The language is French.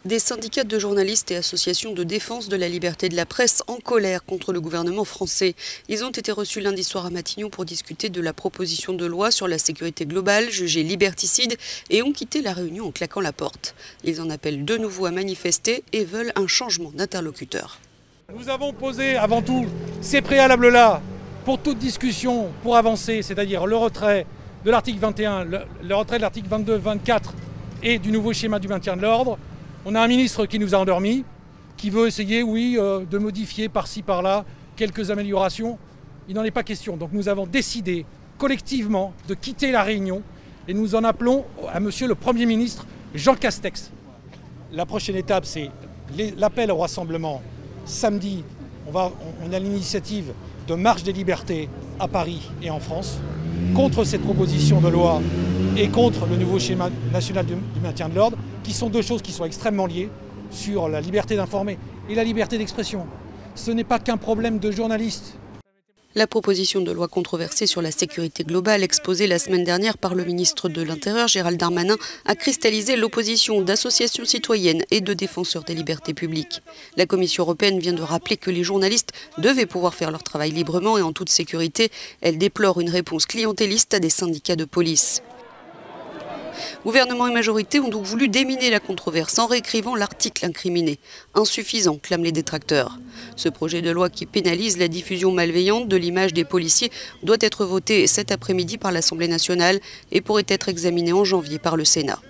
Des syndicats de journalistes et associations de défense de la liberté de la presse en colère contre le gouvernement français. Ils ont été reçus lundi soir à Matignon pour discuter de la proposition de loi sur la sécurité globale, jugée liberticide, et ont quitté la réunion en claquant la porte. Ils en appellent de nouveau à manifester et veulent un changement d'interlocuteur. Nous avons posé avant tout ces préalables-là pour toute discussion, pour avancer, c'est-à-dire le retrait de l'article 21, le retrait de l'article 22, 24 et du nouveau schéma du maintien de l'ordre. On a un ministre qui nous a endormis, qui veut essayer, de modifier par-ci, par-là, quelques améliorations. Il n'en est pas question. Donc nous avons décidé collectivement de quitter la réunion et nous en appelons à Monsieur le Premier ministre Jean Castex. La prochaine étape, c'est l'appel au rassemblement samedi. On a l'initiative de marche des libertés à Paris et en France contre cette proposition de loi et contre le nouveau schéma national du maintien de l'ordre, qui sont deux choses qui sont extrêmement liées sur la liberté d'informer et la liberté d'expression. Ce n'est pas qu'un problème de journalistes. La proposition de loi controversée sur la sécurité globale exposée la semaine dernière par le ministre de l'Intérieur, Gérald Darmanin, a cristallisé l'opposition d'associations citoyennes et de défenseurs des libertés publiques. La Commission européenne vient de rappeler que les journalistes devaient pouvoir faire leur travail librement et en toute sécurité. Elle déplore une réponse clientéliste à des syndicats de police. Gouvernement et majorité ont donc voulu déminer la controverse en réécrivant l'article incriminé. Insuffisant, clament les détracteurs. Ce projet de loi qui pénalise la diffusion malveillante de l'image des policiers doit être voté cet après-midi par l'Assemblée nationale et pourrait être examiné en janvier par le Sénat.